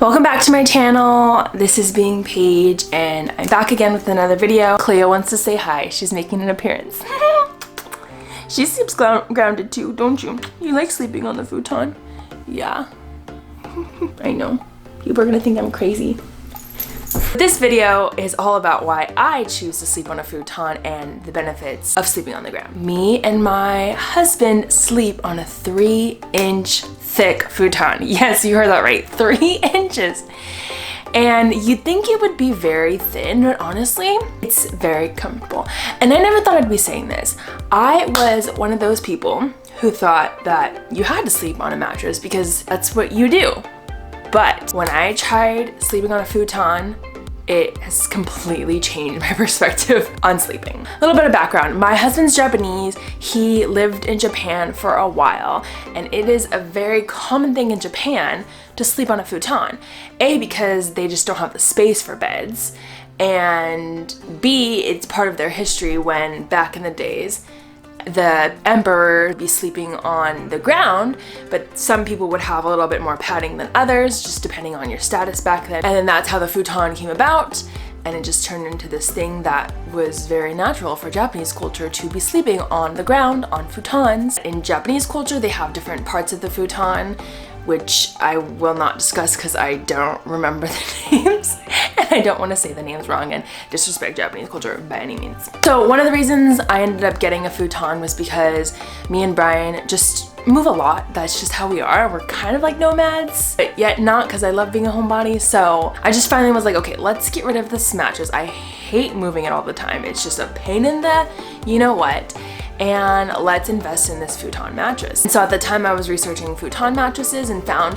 Welcome back to my channel. This is Being Paige and I'm back again with another video. Cleo wants to say hi. She's making an appearance. She sleeps grounded too, don't you? You like sleeping on the futon? Yeah. I know. People are gonna think I'm crazy. This video is all about why I choose to sleep on a futon and the benefits of sleeping on the ground. Me and my husband sleep on a 3-inch thick futon. Yes, you heard that right, 3 inches. And you'd think it would be very thin, but honestly, it's very comfortable. And I never thought I'd be saying this. I was one of those people who thought that you had to sleep on a mattress because that's what you do. But when I tried sleeping on a futon, it has completely changed my perspective on sleeping. A little bit of background. My husband's Japanese. He lived in Japan for a while, and it is a very common thing in Japan to sleep on a futon. A, because they just don't have the space for beds, and B, it's part of their history when back in the days, the emperor would be sleeping on the ground, but some people would have a little bit more padding than others, just depending on your status back then. And then that's how the futon came about, and it just turned into this thing that was very natural for Japanese culture to be sleeping on the ground on futons. In Japanese culture, they have different parts of the futon, which I will not discuss because I don't remember the names and I don't want to say the names wrong and disrespect Japanese culture by any means. So one of the reasons I ended up getting a futon was because me and Brian just move a lot. That's just how we are. We're kind of like nomads, but yet not, because I love being a homebody. So I just finally was like, okay, let's get rid of this mattress. I hate moving it all the time. It's just a pain in the you know what. And let's invest in this futon mattress. And so at the time I was researching futon mattresses and found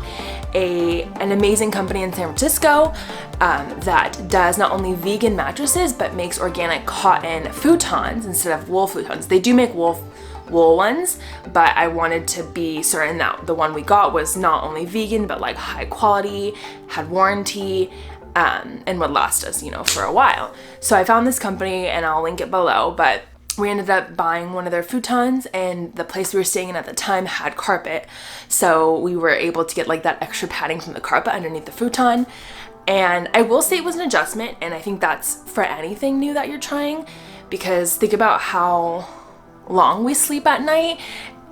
an amazing company in San Francisco that does not only vegan mattresses but makes organic cotton futons instead of wool futons. They do make wool ones, but I wanted to be certain that the one we got was not only vegan but like high quality, had warranty, and would last us, for a while. So I found this company and I'll link it below, but we ended up buying one of their futons, and the place we were staying in at the time had carpet. So we were able to get like that extra padding from the carpet underneath the futon. And I will say it was an adjustment, and I think that's for anything new that you're trying, because think about how long we sleep at night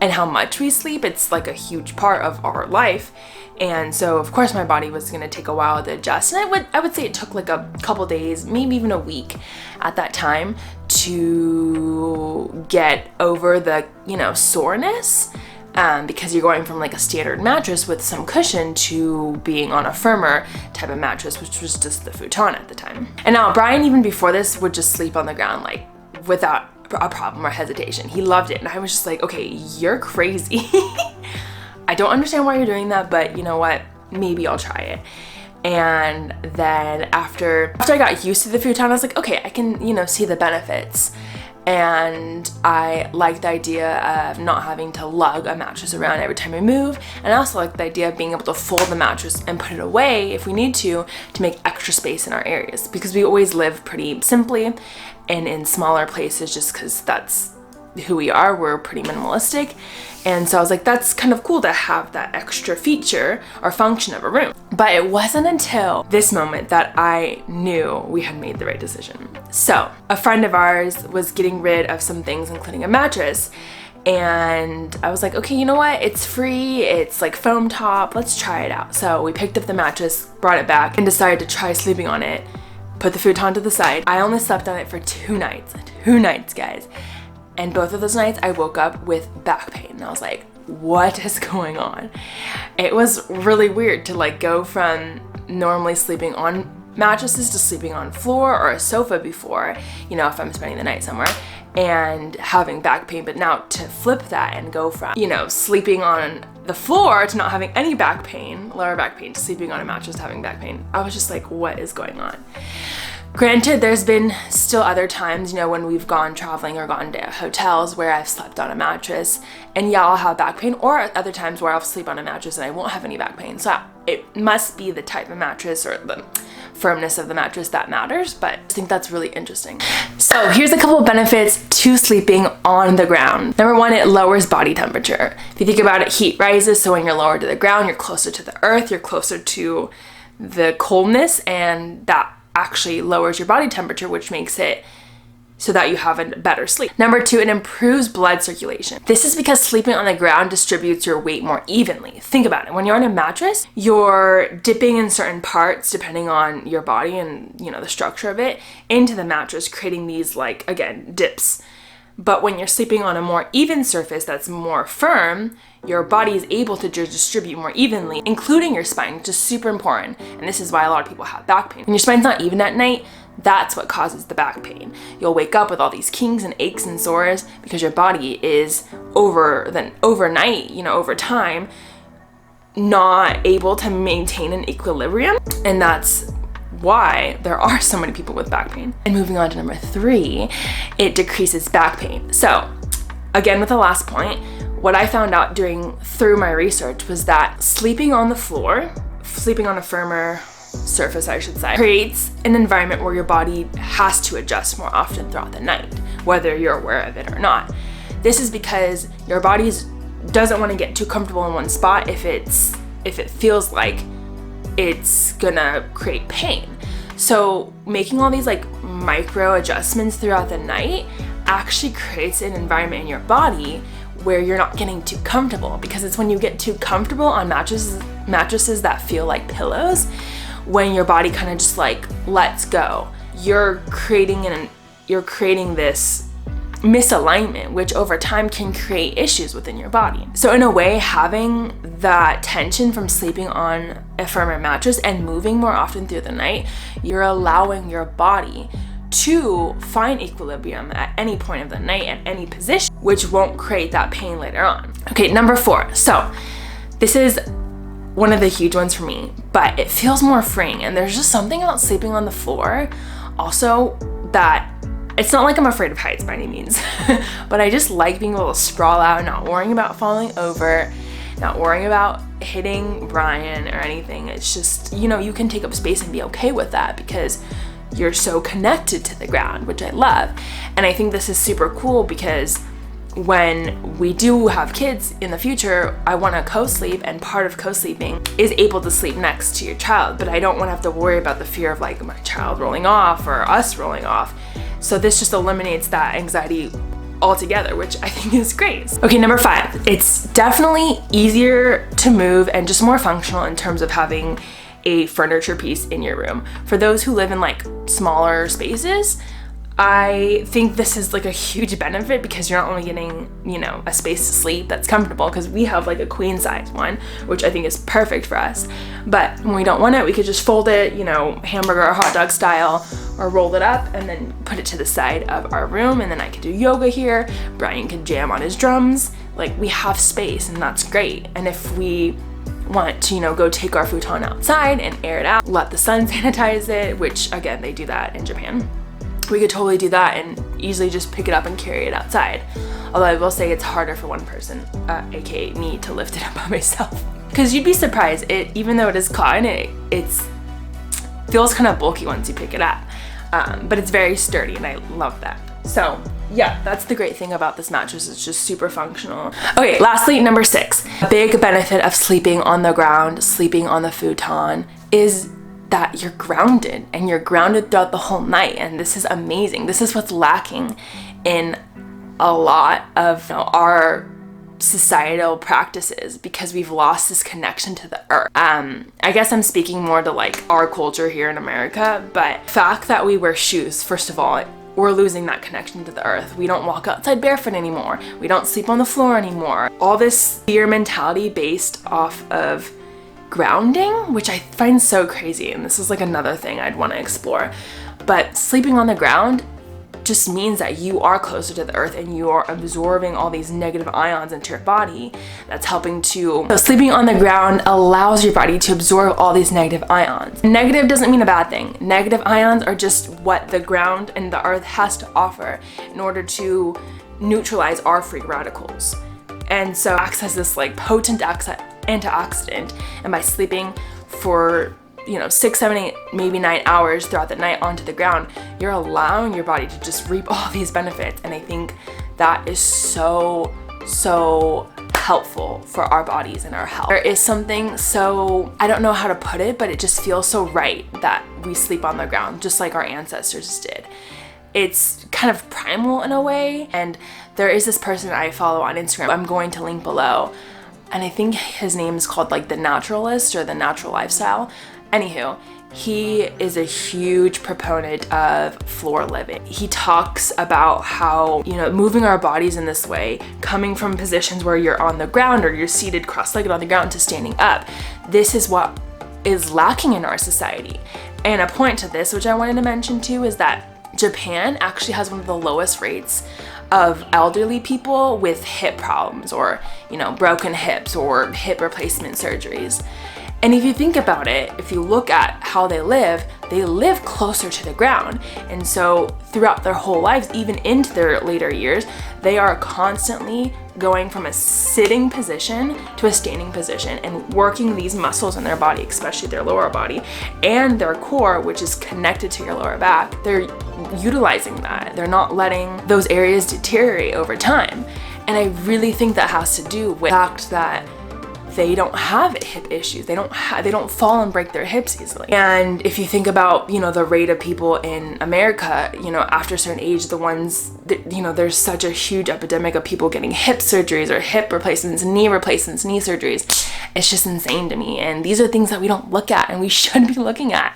and how much we sleep. It's like a huge part of our life. And so of course my body was gonna take a while to adjust. And I would say it took like a couple days, maybe even a week at that time to get over the, soreness. Because you're going from like a standard mattress with some cushion to being on a firmer type of mattress, which was just the futon at the time. And now Brian, even before this, would just sleep on the ground like without a problem or hesitation. He loved it. And I was just like, okay, you're crazy. I don't understand why you're doing that, but you know what? Maybe I'll try it. And then after I got used to the futon, I was like, okay, I can, see the benefits. And I like the idea of not having to lug a mattress around every time I move. And I also like the idea of being able to fold the mattress and put it away if we need to make extra space in our areas, because we always live pretty simply and in smaller places just because that's who we are. We're pretty minimalistic. And so I was like, that's kind of cool to have that extra feature or function of a room. But it wasn't until this moment that I knew we had made the right decision. So a friend of ours was getting rid of some things, including a mattress. And I was like, okay, you know what? It's free. It's like foam top. Let's try it out. So we picked up the mattress, brought it back, and decided to try sleeping on it. Put the futon to the side. I only slept on it for 2 nights. 2 nights, guys. And both of those nights I woke up with back pain. And I was like, what is going on? It was really weird to like go from normally sleeping on mattresses to sleeping on floor or a sofa before, if I'm spending the night somewhere, and having back pain. But now to flip that and go from, sleeping on the floor to not having any back pain, lower back pain, to sleeping on a mattress to having back pain. I was just like, what is going on? Granted, there's been still other times, when we've gone traveling or gone to hotels where I've slept on a mattress, and yeah, I'll have back pain, or other times where I'll sleep on a mattress and I won't have any back pain. So it must be the type of mattress or the firmness of the mattress that matters, but I think that's really interesting. So here's a couple of benefits to sleeping on the ground. Number 1, it lowers body temperature. If you think about it, heat rises, so when you're lower to the ground, you're closer to the earth, you're closer to the coldness, and that actually lowers your body temperature, which makes it so that you have a better sleep. Number 2, it improves blood circulation. This is because sleeping on the ground distributes your weight more evenly. Think about it. When you're on a mattress, you're dipping in certain parts, depending on your body and, you know, the structure of it, into the mattress, creating these, like, again, dips. But when you're sleeping on a more even surface that's more firm, your body is able to distribute more evenly, including your spine, which is super important. And this is why a lot of people have back pain. When your spine's not even at night, that's what causes the back pain. You'll wake up with all these kinks and aches and sores because your body is overnight, you know, over time, not able to maintain an equilibrium. And that's why there are so many people with back pain. And moving on to number 3, it decreases back pain. So again, with the last point, what I found out through my research was that sleeping on the floor, sleeping on a firmer surface, I should say, creates an environment where your body has to adjust more often throughout the night, whether you're aware of it or not. This is because your body doesn't want to get too comfortable in one spot if it feels like it's gonna create pain. So making all these like micro adjustments throughout the night actually creates an environment in your body where you're not getting too comfortable, because it's when you get too comfortable on mattresses that feel like pillows, when your body kind of just like lets go, you're creating this misalignment, which over time can create issues within your body. So in a way, having that tension from sleeping on a firmer mattress and moving more often through the night, you're allowing your body to find equilibrium at any point of the night, at any position, which won't create that pain later on. Okay, number 4. So this is one of the huge ones for me, but it feels more freeing. And there's just something about sleeping on the floor also that it's not like I'm afraid of heights by any means, but I just like being able to sprawl out and not worrying about falling over, not worrying about hitting Brian or anything. It's just, you know, you can take up space and be okay with that because you're so connected to the ground, which I love. And I think this is super cool because when we do have kids in the future, I want to co-sleep, and part of co-sleeping is able to sleep next to your child, but I don't want to have to worry about the fear of like my child rolling off or us rolling off. So this just eliminates that anxiety altogether, which I think is great. Okay, number 5, it's definitely easier to move and just more functional in terms of having a furniture piece in your room. For those who live in like smaller spaces, I think this is like a huge benefit because you're not only getting, you know, a space to sleep that's comfortable, because we have like a queen size one, which I think is perfect for us. But when we don't want it, we could just fold it, you know, hamburger or hot dog style, or roll it up and then put it to the side of our room. And then I could do yoga here. Brian could jam on his drums. Like, we have space, and that's great. And if we want to, you know, go take our futon outside and air it out, let the sun sanitize it, which again, they do that in Japan. We could totally do that and easily just pick it up and carry it outside. Although I will say it's harder for one person, aka me, to lift it up by myself. Because you'd be surprised, even though it is cotton, it feels kind of bulky once you pick it up. But it's very sturdy, and I love that. So yeah, that's the great thing about this mattress. It's just super functional. Okay, lastly, number 6. A big benefit of sleeping on the ground, sleeping on the futon, is that you're grounded, and you're grounded throughout the whole night. And this is amazing. This is what's lacking in a lot of, you know, our societal practices, because we've lost this connection to the earth. I guess I'm speaking more to like our culture here in America, but the fact that we wear shoes, first of all, we're losing that connection to the earth. We don't walk outside barefoot anymore. We don't sleep on the floor anymore. All this fear mentality based off of grounding, which I find so crazy, and this is like another thing I'd want to explore. But sleeping on the ground just means that you are closer to the earth, and you are absorbing all these negative ions into your body. That's helping to, so sleeping on the ground allows your body to absorb all these negative ions. Negative doesn't mean a bad thing. Negative ions are just what the ground and the earth has to offer in order to neutralize our free radicals. And so acts as this like potent antioxidant, and by sleeping for, you know, 6, 7, 8, maybe 9 hours throughout the night onto the ground, you're allowing your body to just reap all these benefits. And I think that is so helpful for our bodies and our health. There is something so, I don't know how to put it, but it just feels so right that we sleep on the ground just like our ancestors did. It's kind of primal in a way. And there is this person I follow on Instagram, I'm going to link below, and I think his name is called like the Naturalist or the Natural Lifestyle. Anywho, he is a huge proponent of floor living. He talks about how, you know, moving our bodies in this way, coming from positions where you're on the ground or you're seated cross-legged on the ground to standing up, this is what is lacking in our society. And a point to this, which I wanted to mention too, is that Japan actually has one of the lowest rates of elderly people with hip problems or, you know, broken hips or hip replacement surgeries. And if you think about it, if you look at how they live closer to the ground. And so throughout their whole lives, even into their later years, they are constantly going from a sitting position to a standing position and working these muscles in their body, especially their lower body and their core, which is connected to your lower back. They're utilizing that. They're not letting those areas deteriorate over time. And I really think that has to do with the fact that they don't have hip issues. They don't fall and break their hips easily. And if you think about, you know, the rate of people in America, you know, after a certain age, the ones that, you know, there's such a huge epidemic of people getting hip surgeries or hip replacements, knee surgeries. It's just insane to me. And these are things that we don't look at and we should be looking at.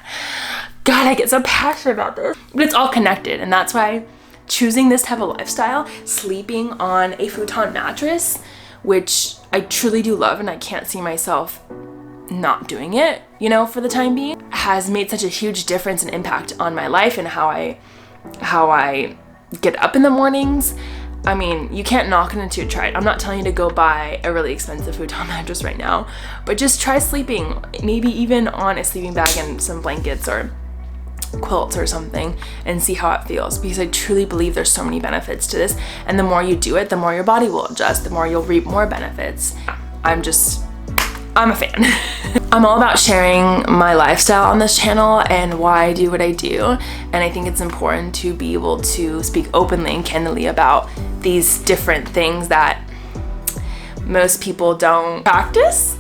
God, I get so passionate about this. But it's all connected, and that's why choosing this type of lifestyle, sleeping on a futon mattress, which I truly do love and I can't see myself not doing it, you know, for the time being, has made such a huge difference and impact on my life and how I get up in the mornings. I mean, you can't knock it until you try it. I'm not telling you to go buy a really expensive futon mattress right now, but just try sleeping, maybe even on a sleeping bag and some blankets or quilts or something, and see how it feels, because I truly believe there's so many benefits to this, and the more you do it, the more your body will adjust, the more you'll reap more benefits. I'm a fan. I'm all about sharing my lifestyle on this channel and why I do what I do, and I think it's important to be able to speak openly and candidly about these different things that most people don't practice.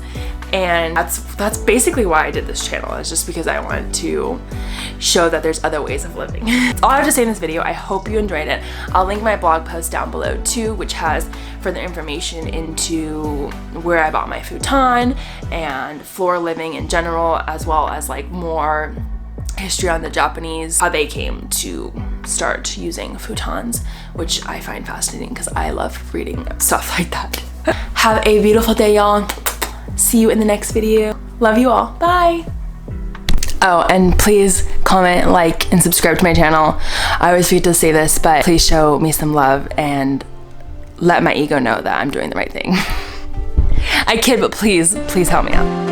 And that's basically why I did this channel. It's just because I wanted to show that there's other ways of living. That's all I have to say in this video. I hope you enjoyed it. I'll link my blog post down below too, which has further information into where I bought my futon and floor living in general, as well as like more history on the Japanese, how they came to start using futons, which I find fascinating because I love reading stuff like that. Have a beautiful day, y'all. See you in the next video. Love you all. Bye. Oh, and please comment, like, and subscribe to my channel. I always forget to say this, but please show me some love and let my ego know that I'm doing the right thing. I kid, but please help me out.